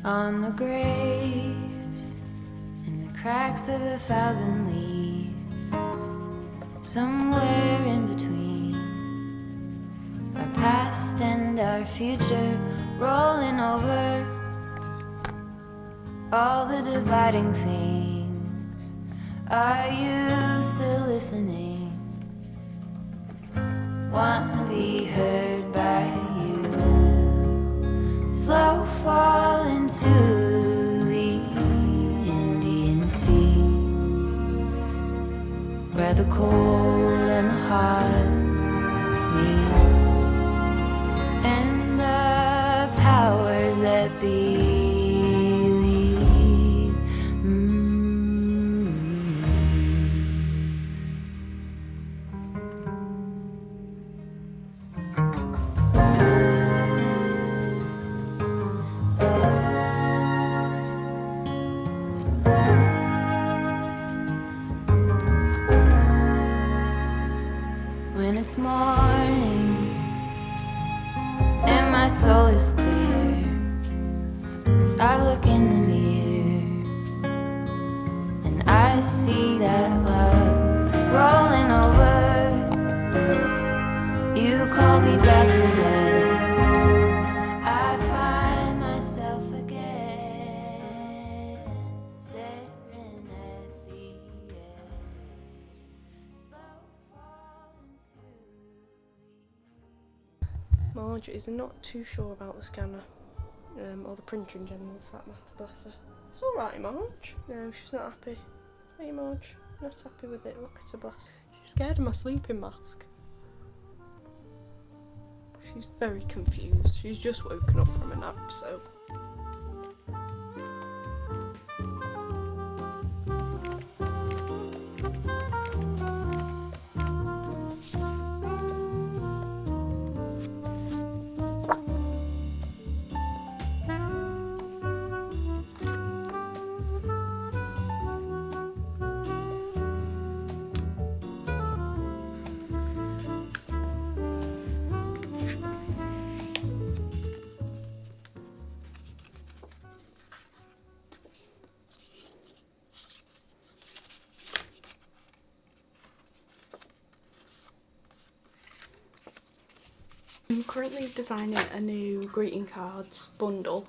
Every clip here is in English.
On the graves, in the cracks of 1,000 leaves, somewhere in between our past and our future, rolling over all the dividing things. Are you still listening? Want to be heard by you? Slow fall into the Indian Sea, where the cold and the hot meet, and the powers that be lead. When it's morning and my soul is clear, I look in the mirror and I see that love rolling over. You call me back to bed, I find myself again staring at the edge. Slow fall into Marge is not too sure about the scanner, or the printer in general, for that matter, bless her. It's alright, Marge. No, she's not happy. Hey, Marge, not happy with it. Look at her, bless. She's scared of my sleeping mask. She's very confused. She's just woken up from a nap, so. I'm currently designing a new greeting cards bundle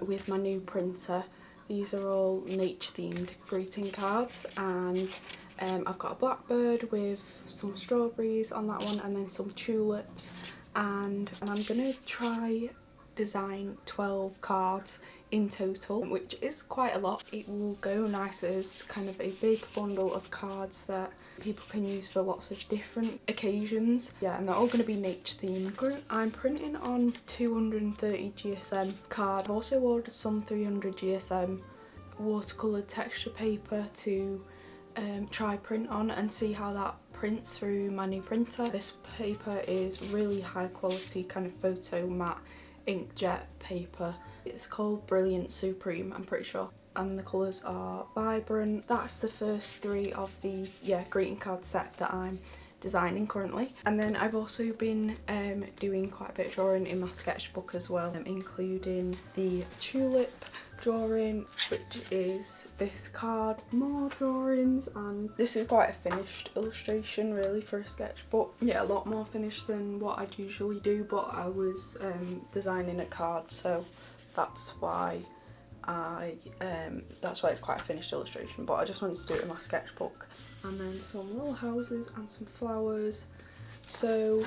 with my new printer. These are all nature themed greeting cards, and I've got a blackbird with some strawberries on that one and then some tulips, and I'm gonna try design 12 cards in total, which is quite a lot. It will go nice as kind of a big bundle of cards that people can use for lots of different occasions. Yeah, and they're all going to be nature themed. I'm printing on 230 GSM card. I've also ordered some 300 GSM watercolour texture paper to try print on and see how that prints through my new printer. This paper is really high quality kind of photo matte inkjet paper. It's called Brilliant Supreme, I'm pretty sure, and the colours are vibrant. That's the first 3 of the greeting card set that I'm designing currently. And then I've also been doing quite a bit of drawing in my sketchbook as well, including the tulip drawing, which is this card, more drawings, and this is quite a finished illustration really for a sketchbook. Yeah, a lot more finished than what I'd usually do, but I was designing a card, so that's why it's quite a finished illustration, but I just wanted to do it in my sketchbook. And then some little houses and some flowers. So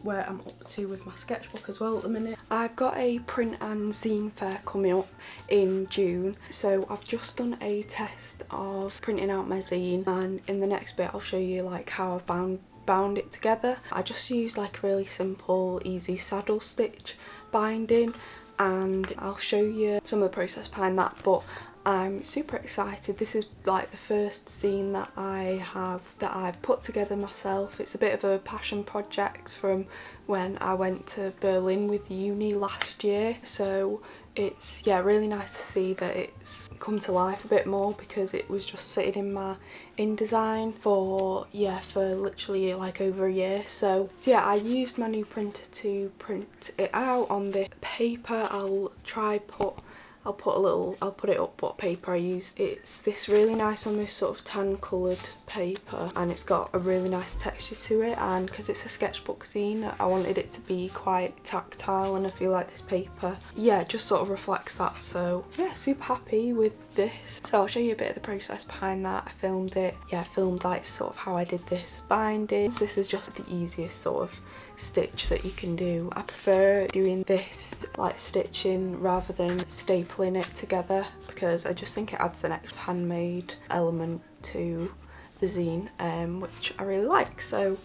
where I'm up to with my sketchbook as well at the minute. I've got a print and zine fair coming up in June, so I've just done a test of printing out my zine, and in the next bit I'll show you like how I've bound it together. I just used like a really simple easy saddle stitch binding, and I'll show you some of the process behind that, but I'm super excited. This is like the first zine that I've put together myself. It's a bit of a passion project from when I went to Berlin with uni last year, so it's really nice to see that it's come to life a bit more, because it was just sitting in my InDesign for literally like over a year. So yeah, I used my new printer to print it out on this paper. I'll try put I'll put it up what paper I used. It's this really nice, almost sort of tan coloured paper, and it's got a really nice texture to it, and because it's a sketchbook zine, I wanted it to be quite tactile, and I feel like this paper, yeah, just sort of reflects that. So yeah, super happy with this. So I'll show you a bit of the process behind that. I filmed it, yeah, filmed like sort of how I did this binding. This is just the easiest sort of stitch that you can do. I prefer doing this like stitching rather than stapling it together, because I just think it adds an extra handmade element to the zine, which I really like. So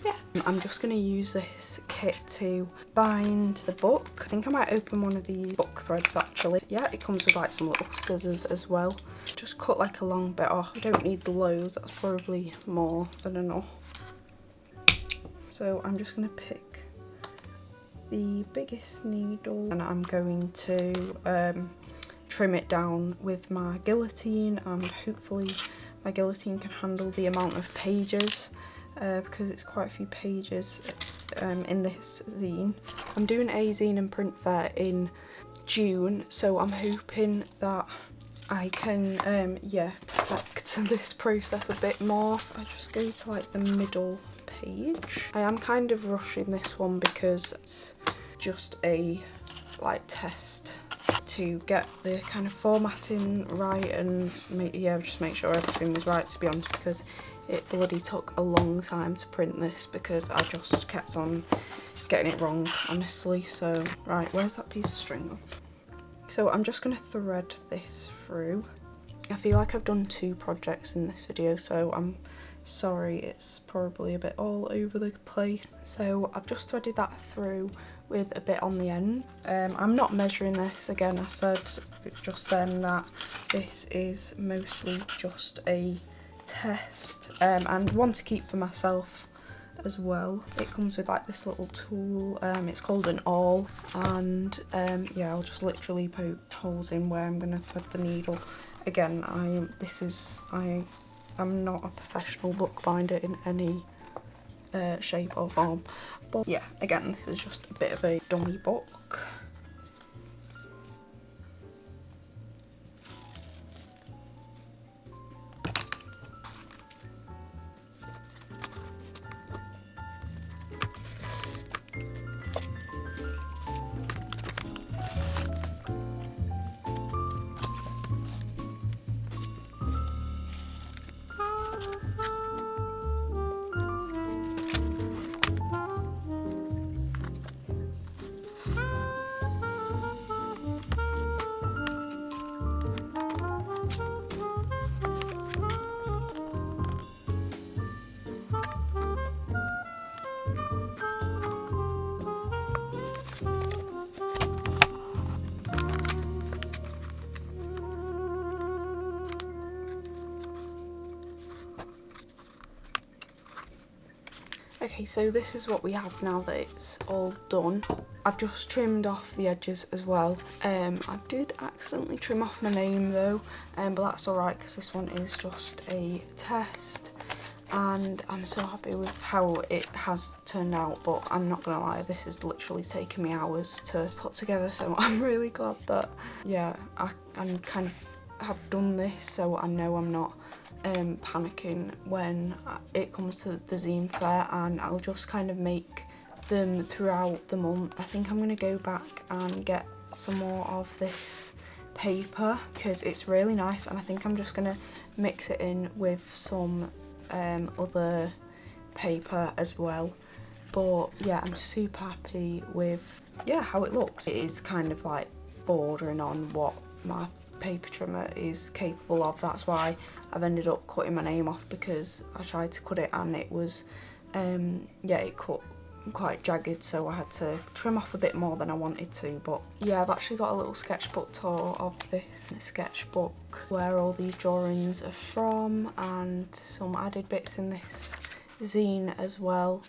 yeah, I'm just going to use this kit to bind the book. I think I might open one of these book threads actually. Yeah, it comes with like some little scissors as well. Just cut like a long bit off. I don't need loads, that's probably more than enough. So I'm just going to pick the biggest needle, and I'm going to trim it down with my guillotine, and hopefully my guillotine can handle the amount of pages, because it's quite a few pages in this zine. I'm doing a zine and print fair in June, so I'm hoping that I can yeah, perfect this process a bit more. I just go to like the middle page. I am kind of rushing this one because it's just a like test to get the kind of formatting right, and just make sure everything was right, to be honest, because it bloody took a long time to print this because I just kept on getting it wrong, honestly. So right, where's that piece of string? So I'm just going to thread this through. I feel like I've done 2 projects in this video, so I'm sorry it's probably a bit all over the place. So I've just threaded that through with a bit on the end. I'm not measuring this. Again, I said just then that this is mostly just a test, and one to keep for myself as well. It comes with like this little tool, it's called an awl, and yeah, I'll just literally poke holes in where I'm going to thread the needle. Again, I'm not a professional bookbinder in any shape or form, but yeah, again, this is just a bit of a dummy book. Okay, so this is what we have now that it's all done. I've just trimmed off the edges as well. I did accidentally trim off my name though, but that's alright because this one is just a test, and I'm so happy with how it has turned out. But I'm not gonna lie, this has literally taken me hours to put together, so I'm really glad that, yeah, I'm kind of have done this, so I know I'm not panicking when it comes to the zine fair, and I'll just kind of make them throughout the month. I think I'm going to go back and get some more of this paper because it's really nice, and I think I'm just going to mix it in with some other paper as well. But yeah, I'm super happy with how it looks. It is kind of like bordering on what my paper trimmer is capable of. That's why I've ended up cutting my name off, because I tried to cut it and it was it cut quite jagged, so I had to trim off a bit more than I wanted to. But yeah, I've actually got a little sketchbook tour of this sketchbook where all these drawings are from, and some added bits in this zine as well.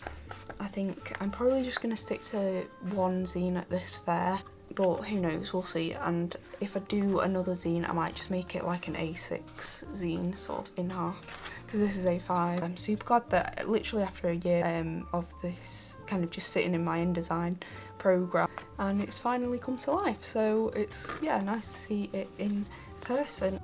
I think I'm probably just going to stick to one zine at this fair, but who knows, we'll see. And if I do another zine, I might just make it like an A6 zine, sort of in half, because this is A5. I'm super glad that literally after a year of this kind of just sitting in my InDesign program, and it's finally come to life, so it's, yeah, nice to see it in person.